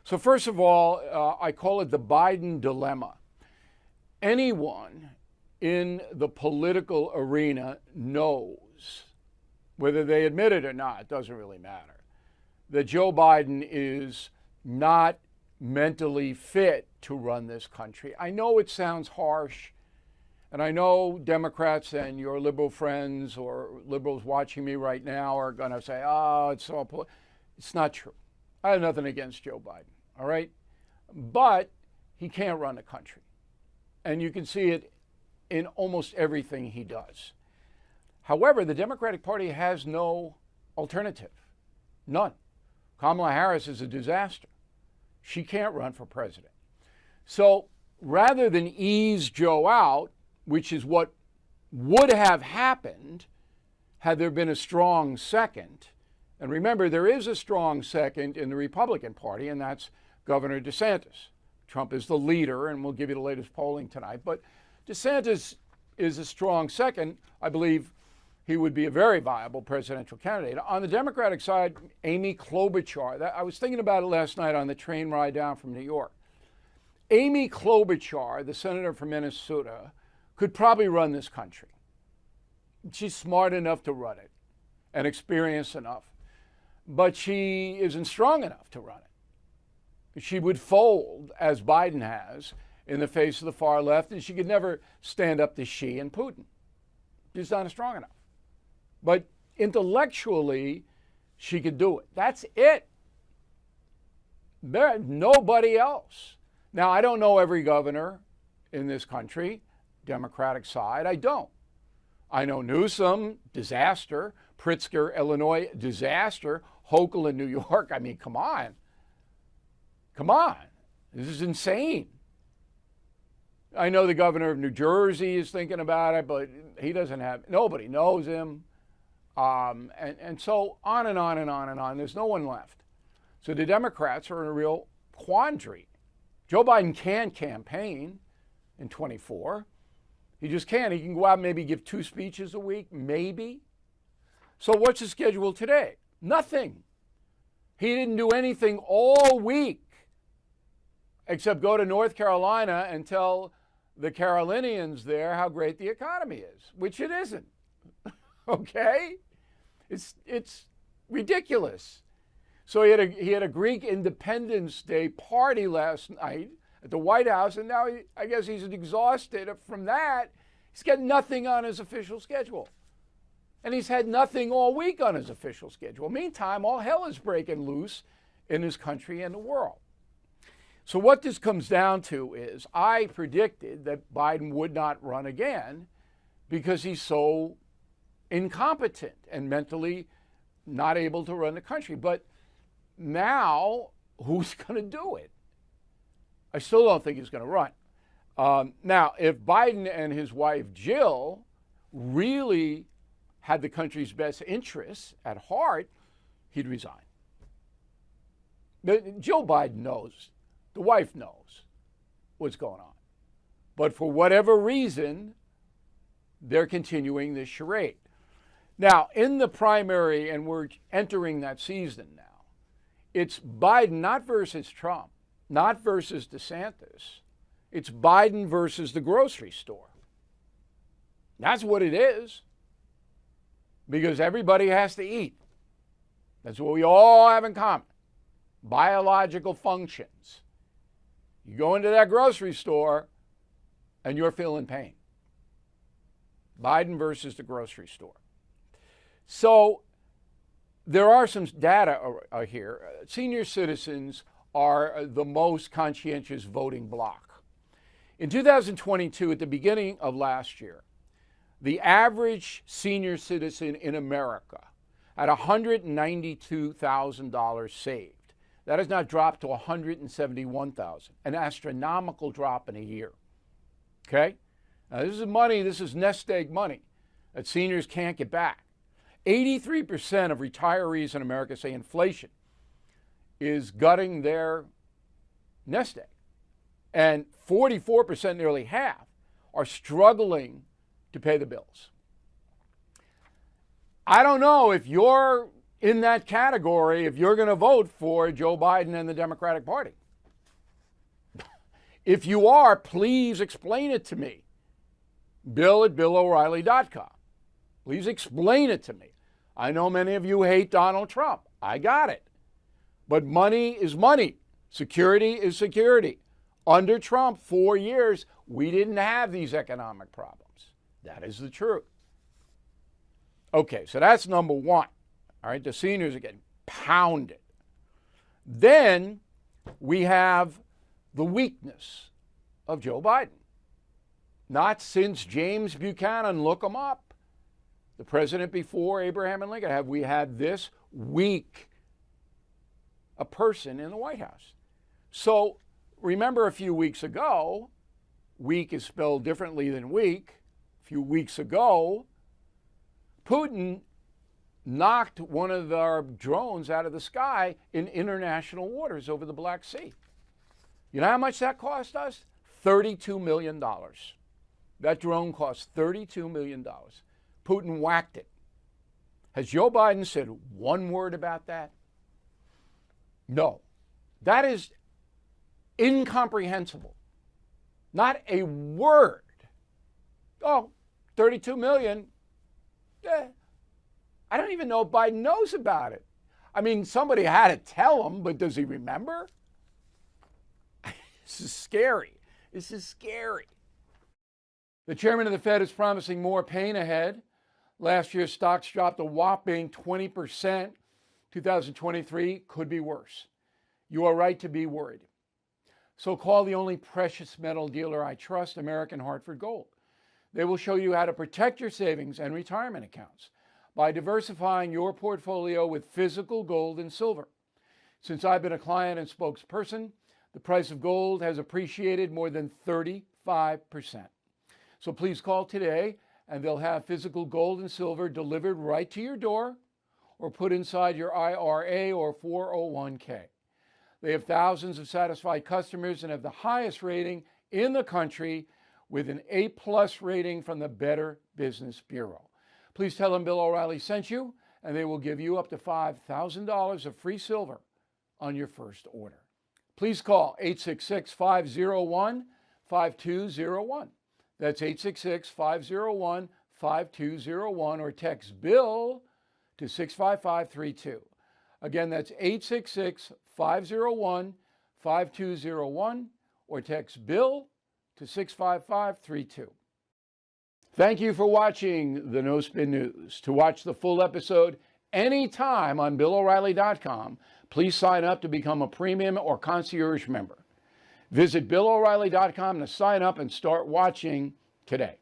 So first of all, I call it the Biden dilemma. Anyone in the political arena knows, whether they admit it or not, it doesn't really matter, that Joe Biden is not mentally fit to run this country. I know it sounds harsh, and I know Democrats and your liberal friends or liberals watching me right now are going to say, oh, it's all it's not true. I have nothing against Joe Biden, all right? But he can't run the country. And you can see it in almost everything he does. However, the Democratic Party has no alternative. None. Kamala Harris is a disaster. She can't run for president. So rather than ease Joe out, which is what would have happened had there been a strong second, and remember, there is a strong second in the Republican Party, and that's Governor DeSantis. Trump is the leader, and we'll give you the latest polling tonight. But DeSantis is a strong second. I believe he would be a very viable presidential candidate. On the Democratic side, Amy Klobuchar. I was thinking about it last night on the train ride down from New York. Amy Klobuchar, the senator from Minnesota, could probably run this country. She's smart enough to run it and experienced enough. But she isn't strong enough to run it. She would fold, as Biden has, in the face of the far left, and she could never stand up to Xi and Putin. She's not strong enough. But intellectually, she could do it. That's it. There's nobody else. Now, I don't know every governor in this country, Democratic side. I don't. I know Newsom, disaster. Pritzker, Illinois, disaster. Hochul in New York. I mean, come on. Come on. This is insane. I know the governor of New Jersey is thinking about it, but he doesn't have, nobody knows him. And so on and on and on and on. There's no one left. So the Democrats are in a real quandary. Joe Biden can campaign in 24. He just can't. He can go out and maybe give 2 speeches a week, maybe. So what's his schedule today? Nothing. He didn't do anything all week except go to North Carolina and tell the Carolinians there how great the economy is, which it isn't. Okay? It's ridiculous. So he had a Greek Independence Day party last night at the White House, and now I guess he's exhausted from that. He's got nothing on his official schedule. And he's had nothing all week on his official schedule. Meantime, all hell is breaking loose in his country and the world. So what this comes down to is I predicted that Biden would not run again because he's so incompetent and mentally not able to run the country. But now, who's going to do it? I still don't think he's going to run. Now, if Biden and his wife Jill really had the country's best interests at heart, he'd resign. Joe Biden knows, the wife knows what's going on. But for whatever reason, they're continuing this charade. Now, in the primary, and we're entering that season now, it's Biden not versus Trump, not versus DeSantis. It's Biden versus the grocery store. That's what it is. Because everybody has to eat. That's what we all have in common. Biological functions. You go into that grocery store and you're feeling pain. Biden versus the grocery store. So there are some data here. Senior citizens are the most conscientious voting bloc. In 2022, at the beginning of last year, the average senior citizen in America had $192,000 saved. That has now dropped to $171,000, an astronomical drop in a year. Okay? Now, this is money, this is nest egg money that seniors can't get back. 83% of retirees in America say inflation is gutting their nest egg. And 44%, nearly half, are struggling to pay the bills. I don't know if you're in that category if you're going to vote for Joe Biden and the Democratic Party? If you are, please explain it to me. Bill@BillO'Reilly.com. Please explain it to me. I know many of you hate Donald Trump. I got it. But money is money. Security is security. Under Trump, 4 years, we didn't have these economic problems. That is the truth. Okay, so that's number one. All right, the seniors are getting pounded. Then we have the weakness of Joe Biden. Not since James Buchanan, look him up, the president before Abraham and Lincoln, have we had this weak a person in the White House. So remember a few weeks ago, weak is spelled differently than weak. A few weeks ago, Putin knocked one of our drones out of the sky in international waters over the Black Sea. You know how much that cost us? $32 million. That drone cost $32 million. Putin whacked it. Has Joe Biden said one word about that? No. That is incomprehensible. Not a word. Oh, 32 million. I don't even know if Biden knows about it. I mean, somebody had to tell him, but does he remember? This is scary. This is scary. The chairman of the Fed is promising more pain ahead. Last year, stocks dropped a whopping 20%. 2023 could be worse. You are right to be worried. So call the only precious metal dealer I trust, American Hartford Gold. They will show you how to protect your savings and retirement accounts by diversifying your portfolio with physical gold and silver. Since I've been a client and spokesperson, the price of gold has appreciated more than 35%. So please call today and they'll have physical gold and silver delivered right to your door or put inside your IRA or 401k. They have thousands of satisfied customers and have the highest rating in the country with an A+ rating from the Better Business Bureau. Please tell them Bill O'Reilly sent you, and they will give you up to $5,000 of free silver on your first order. Please call 866-501-5201. That's 866-501-5201, or text BILL to 65532. Again, that's 866-501-5201, or text BILL to 65532. Thank you for watching the No Spin News. To watch the full episode anytime on BillO'Reilly.com, please sign up to become a premium or concierge member. Visit BillO'Reilly.com to sign up and start watching today.